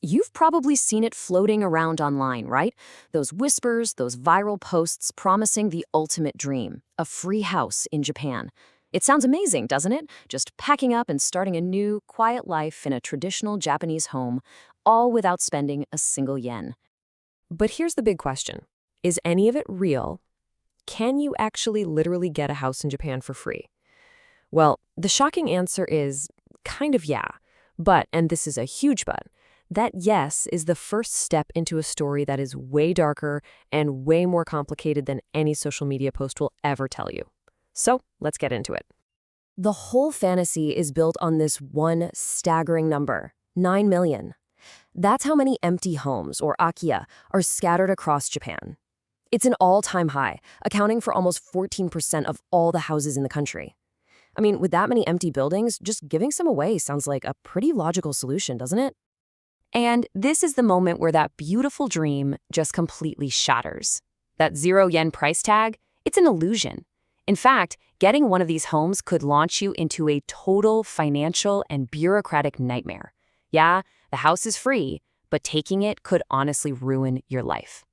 You've probably seen it floating around online, right? Those whispers, those viral posts promising the ultimate dream, a free house in Japan. It sounds amazing, doesn't it? Just packing up and starting a new, quiet life in a traditional Japanese home, all without spending a single yen. But here's the big question. Is any of it real? Can you actually literally get a house in Japan for free? Well, the shocking answer is kind of yeah. But, and this is a huge but, that yes is the first step into a story that is way darker and way more complicated than any social media post will ever tell you. So, let's get into it. The whole fantasy is built on this one staggering number, 9 million. That's how many empty homes, or Akiya, are scattered across Japan. It's an all-time high, accounting for almost 14% of all the houses in the country. I mean, with that many empty buildings, just giving some away sounds like a pretty logical solution, doesn't it? And this is the moment where that beautiful dream just completely shatters. That 0 yen price tag, it's an illusion. In fact, getting one of these homes could launch you into a total financial and bureaucratic nightmare. Yeah, the house is free, but taking it could honestly ruin your life.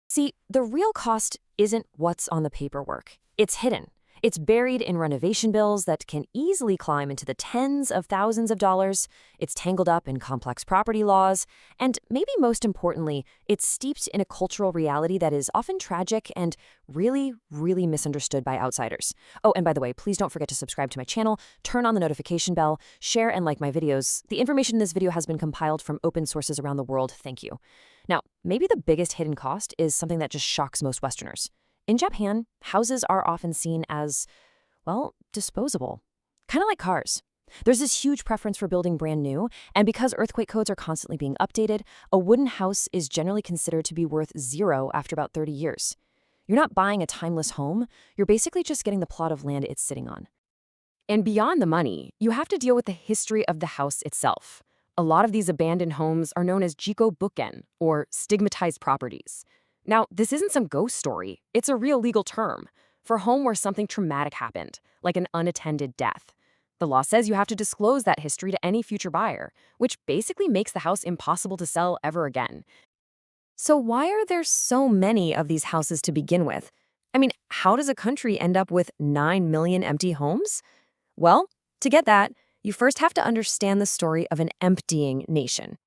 See, the real cost isn't what's on the paperwork. It's hidden. It's buried in renovation bills that can easily climb into the tens of thousands of dollars. It's tangled up in complex property laws. And maybe most importantly, it's steeped in a cultural reality that is often tragic and really, really misunderstood by outsiders. Oh, and by the way, please don't forget to subscribe to my channel, turn on the notification bell, share and like my videos. The information in this video has been compiled from open sources around the world. Thank you. Now, maybe the biggest hidden cost is something that just shocks most Westerners. In Japan, houses are often seen as, well, disposable. Kind of like cars. There's this huge preference for building brand new, and because earthquake codes are constantly being updated, a wooden house is generally considered to be worth zero after about 30 years. You're not buying a timeless home, you're basically just getting the plot of land it's sitting on. And beyond the money, you have to deal with the history of the house itself. A lot of these abandoned homes are known as Jiko Bukken, or stigmatized properties. Now, this isn't some ghost story. It's a real legal term for a home where something traumatic happened, like an unattended death. The law says you have to disclose that history to any future buyer, which basically makes the house impossible to sell ever again. So why are there so many of these houses to begin with? I mean, how does a country end up with 9 million empty homes? Well, to get that, you first have to understand the story of an emptying nation.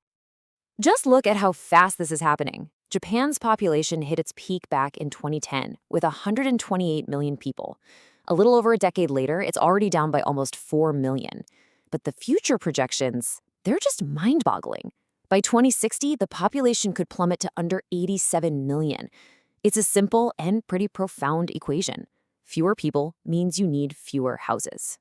Just look at how fast this is happening. Japan's population hit its peak back in 2010 with 128 million people. A little over a decade later, it's already down by almost 4 million. But the future projections, they're just mind-boggling. By 2060, the population could plummet to under 87 million. It's a simple and pretty profound equation. Fewer people means you need fewer houses.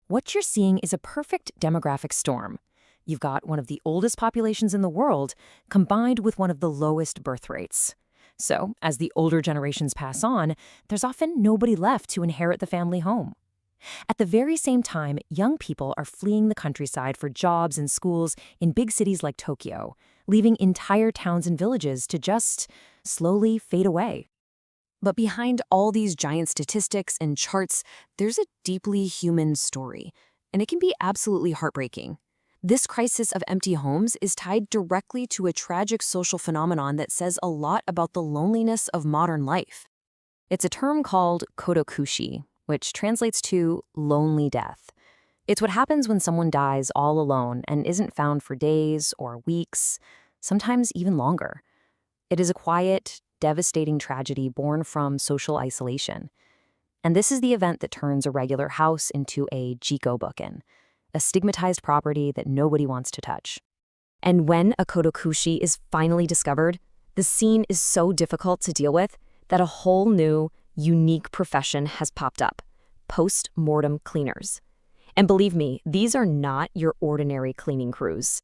What you're seeing is a perfect demographic storm. You've got one of the oldest populations in the world combined with one of the lowest birth rates. So, as the older generations pass on, there's often nobody left to inherit the family home. At the very same time, young people are fleeing the countryside for jobs and schools in big cities like Tokyo, leaving entire towns and villages to just slowly fade away. But behind all these giant statistics and charts, there's a deeply human story, and it can be absolutely heartbreaking. This crisis of empty homes is tied directly to a tragic social phenomenon that says a lot about the loneliness of modern life. It's a term called Kodokushi, which translates to lonely death. It's what happens when someone dies all alone and isn't found for days or weeks, sometimes even longer. It is a quiet, devastating tragedy born from social isolation. And this is the event that turns a regular house into a Jiko Bukken, a stigmatized property that nobody wants to touch. And when a Kodokushi is finally discovered, the scene is so difficult to deal with that a whole new, unique profession has popped up: post-mortem cleaners. And believe me, these are not your ordinary cleaning crews.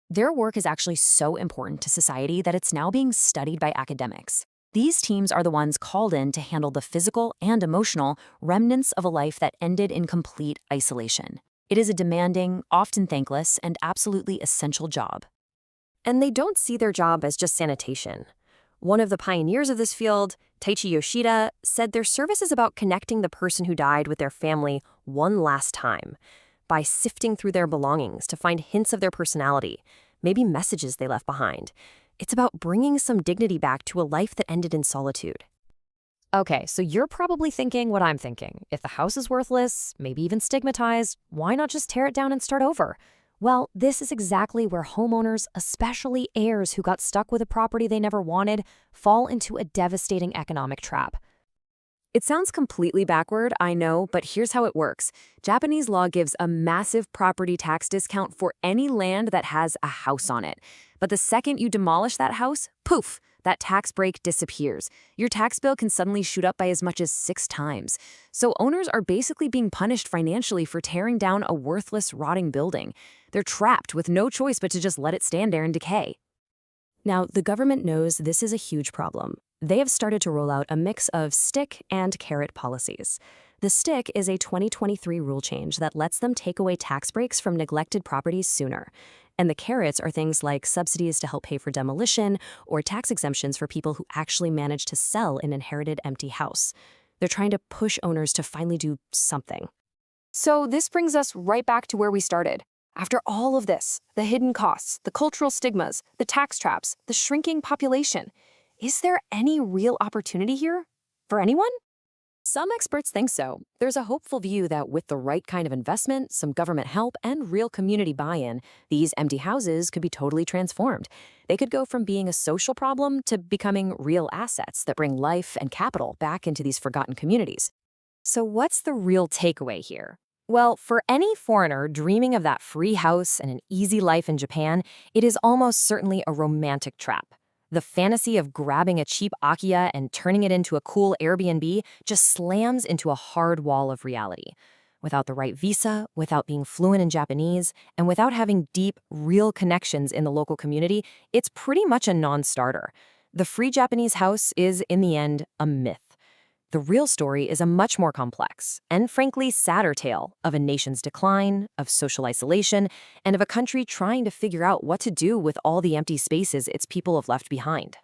Their work is actually so important to society that it's now being studied by academics. These teams are the ones called in to handle the physical and emotional remnants of a life that ended in complete isolation. It is a demanding, often thankless, and absolutely essential job. And they don't see their job as just sanitation. One of the pioneers of this field, Taichi Yoshida, said their service is about connecting the person who died with their family one last time by sifting through their belongings to find hints of their personality, maybe messages they left behind. It's about bringing some dignity back to a life that ended in solitude. Okay, so you're probably thinking what I'm thinking. If the house is worthless, maybe even stigmatized, why not just tear it down and start over? Well, this is exactly where homeowners, especially heirs who got stuck with a property they never wanted, fall into a devastating economic trap. It sounds completely backward, I know, but here's how it works. Japanese law gives a massive property tax discount for any land that has a house on it. But the second you demolish that house, poof, that tax break disappears. Your tax bill can suddenly shoot up by as much as 6 times. So owners are basically being punished financially for tearing down a worthless, rotting building. They're trapped with no choice but to just let it stand there and decay. Now, the government knows this is a huge problem. They have started to roll out a mix of stick and carrot policies. The stick is a 2023 rule change that lets them take away tax breaks from neglected properties sooner. And the carrots are things like subsidies to help pay for demolition or tax exemptions for people who actually manage to sell an inherited empty house. They're trying to push owners to finally do something. So this brings us right back to where we started. After all of this, the hidden costs, the cultural stigmas, the tax traps, the shrinking population, is there any real opportunity here? For anyone? Some experts think so. There's a hopeful view that with the right kind of investment, some government help, and real community buy-in, these empty houses could be totally transformed. They could go from being a social problem to becoming real assets that bring life and capital back into these forgotten communities. So what's the real takeaway here? Well, for any foreigner dreaming of that free house and an easy life in Japan, it is almost certainly a romantic trap. The fantasy of grabbing a cheap Akiya and turning it into a cool Airbnb just slams into a hard wall of reality. Without the right visa, without being fluent in Japanese, and without having deep, real connections in the local community, it's pretty much a non-starter. The free Japanese house is, in the end, a myth. The real story is a much more complex and, frankly, sadder tale of a nation's decline, of social isolation, and of a country trying to figure out what to do with all the empty spaces its people have left behind.